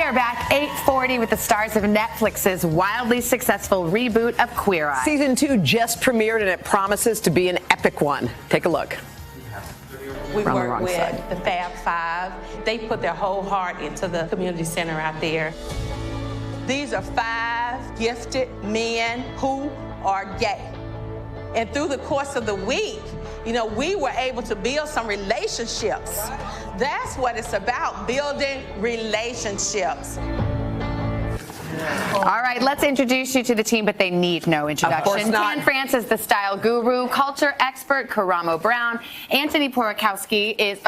are back 8:40 with the stars of Netflix's wildly successful reboot of Queer Eye. Season 2 just premiered and it promises to be an epic one. Take a look. We work with the Fab Five. They put their whole heart into the community center out there. These are 5 gifted men who are gay. And through the course of the week, you know, we were able to build some relationships. That's what it's about, building relationships. All right, let's introduce you to the team, but they need no introduction. Of course not. Tan France is the style guru, culture expert Karamo Brown. Antoni Porowski is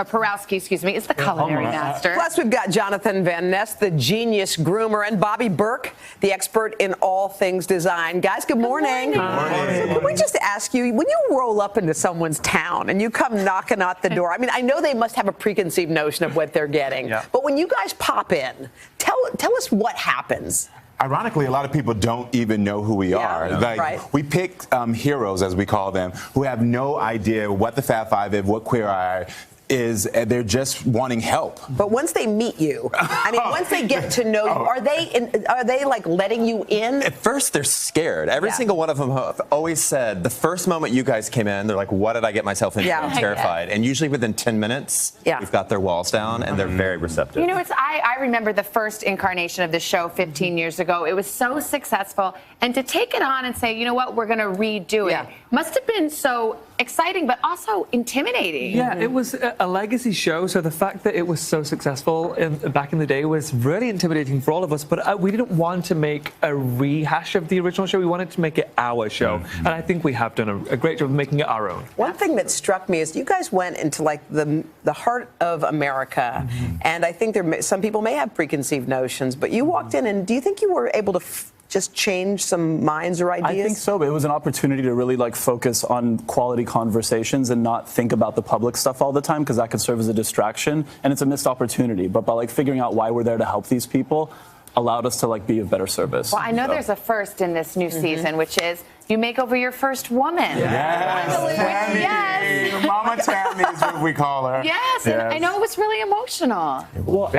the culinary master. Plus, we've got Jonathan Van Ness, the genius groomer, and Bobby Berk, the expert in all things design. Guys, good morning. Good morning. So can we just ask you, when you roll up into someone's town and you come knocking at the door, I mean, I know they must have a preconceived notion of what they're getting, but when you guys pop in, tell us what happens. Ironically, a lot of people don't even know who we are. Like, we pick heroes, as we call them, who have no idea what the Fab Five is, what Queer Eye is, and they're just wanting help. But once they meet you, I mean, once they get to know you, are they like letting you in? At first, they're scared. Every single one of them have always said, the first moment you guys came in, they're like, what did I get myself into? I'm terrified. And usually within 10 minutes, we've got their walls down, and they're very receptive. You know, I remember the first incarnation of the show 15 years ago. It was so successful. And to take it on and say, you know what, we're going to redo it, must have been so exciting, but also intimidating. Yeah, it was a legacy show, so the fact that it was so successful back in the day was really intimidating for all of us, but we didn't want to make a rehash of the original show. We wanted to make it our show, and I think we have done a great job of making it our own. One thing that struck me is you guys went into like the heart of America, and I think some people may have preconceived notions, but you walked in, and do you think you were able to just change some minds or ideas? I think so, but it was an opportunity to really like focus on quality conversations and not think about the public stuff all the time, because that could serve as a distraction, and it's a missed opportunity. But by like figuring out why we're there to help these people allowed us to like be of better service. Well, I know there's a first in this new season, which is you make over your first woman. Tammy. Mama Tammy is what we call her. Yes, and I know it was really emotional. Well,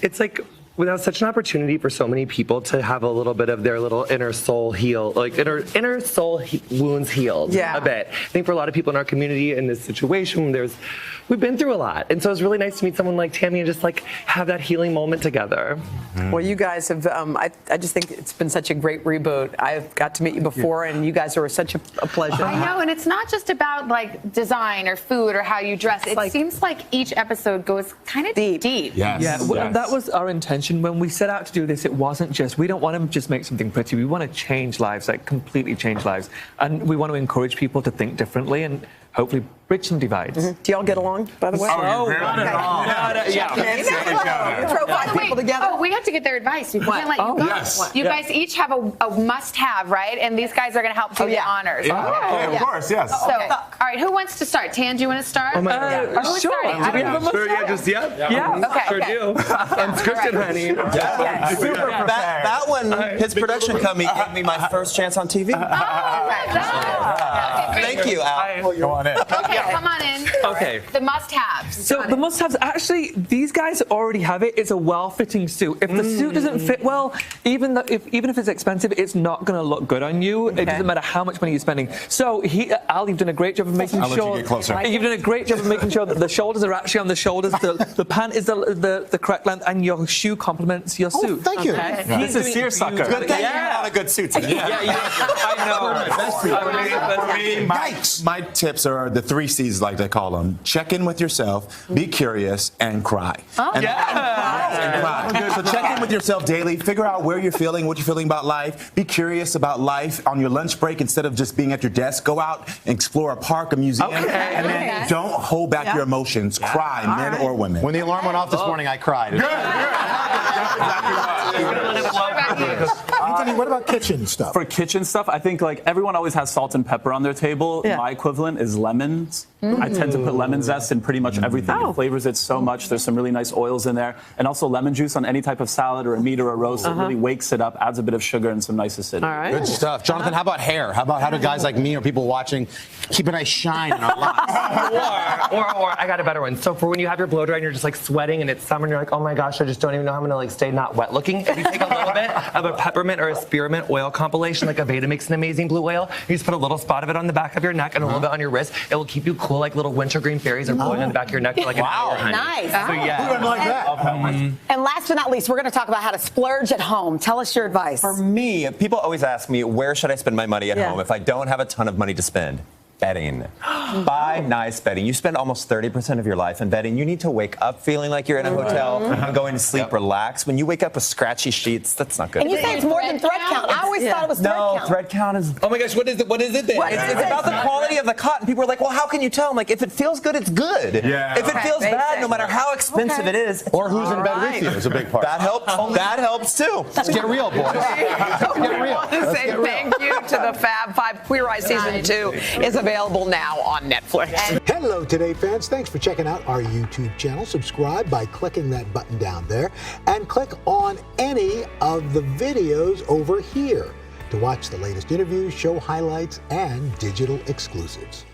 it's like, well, that was such an opportunity for so many people to have a little bit of their little inner soul heal, like inner soul wounds healed a bit. I think for a lot of people in our community in this situation, we've been through a lot. And so it's really nice to meet someone like Tammy and just like have that healing moment together. Well, you guys have, I just think it's been such a great reboot. I've got to meet you before, and you guys are such a pleasure. I know, and it's not just about like design or food or how you dress. It seems like each episode goes kind of deep. Well, that was our intention. When we set out to do this, it wasn't just, we don't want to just make something pretty. We want to change lives, like completely change lives. And we want to encourage people to think differently and hopefully bridge some divides. Do y'all get along, by the way? You throw 5 people together. Oh, we have to get their advice. We can't let you go. You guys each have a must-have, right? And these guys are going to help do the honors. Of course, yes. So, all right, who wants to start? Tan, do you want to start? Sure. Do we have a must-have? Sure do. Unscripted, honey. That one, his production company gave me my first chance on TV. Thank you, Al. Go on in. Okay, come on in. Okay. The must-haves. So the must-haves, actually, these guys already have it. It's a well-fitting suit. If the suit doesn't fit well, even if it's expensive, it's not going to look good on you. It doesn't matter how much money you're spending. So Al, you've done a great job of making sure. You've done a great job of making sure that the shoulders are actually on the shoulders. The pant is the correct length, and your shoe complements your suit. Thank you. This is seersucker. Good thing you have a good suit today. I know. My tips are the 3 C's, like they call them. Check in with yourself, be curious, and cry. And cry. So check in with yourself daily. Figure out where you're feeling, what you're feeling about life. Be curious about life on your lunch break instead of just being at your desk. Go out and explore a park, a museum, and then don't hold back your emotions. Cry, men or women. When the alarm went off this morning, I cried. Anthony, what about kitchen stuff? For kitchen stuff, I think like everyone always has salt and pepper on their table. My equivalent is lemons. I tend to put lemon zest in pretty much everything. It flavors it so much. There's some really nice oils in there. And also lemon juice on any type of salad or a meat or a roast. It really wakes it up, adds a bit of sugar and some nice acidity. All right. Good stuff. Jonathan, how about hair? How do guys like me or people watching keep a nice shine in our lives? or I got a better one. So for when you have your blow dry and you're just like sweating and it's summer and you're like, oh my gosh, I just don't even know how I'm gonna like stay not wet looking. If you take a little bit of a peppermint or a spearmint oil compilation, like Aveda makes an amazing blue oil. You just put a little spot of it on the back of your neck and a little bit on your wrist. It will keep you cool like little wintergreen fairies are blowing on the back of your neck for like an hour. Honey. Nice. So yeah. Who wouldn't like that? And last but not least, we're going to talk about how to splurge at home. Tell us your advice. For me, people always ask me, where should I spend my money at home if I don't have a ton of money to spend? Bedding. Buy nice bedding. You spend almost 30% of your life in bedding. You need to wake up feeling like you're in a hotel and going to sleep relaxed. When you wake up with scratchy sheets, that's not good. And you say it's more than thread count. I always thought it was thread count. No, thread count is... Oh my gosh, what is it? What is it then? It's about the quality of the cotton. People are like, well, how can you tell? I'm like, if it feels good, it's good. Yeah. If it feels bad, no matter how expensive it is, Or who's in bed with you is a big part. that helps. That helps too. Let's get real, boys. Let's get real. I want to say thank you to the Fab Five. Queer Eye Season 2 is available now on Netflix. Hello, Today fans. Thanks for checking out our YouTube channel. Subscribe by clicking that button down there and click on any of the videos over here to watch the latest interviews, show highlights, and digital exclusives.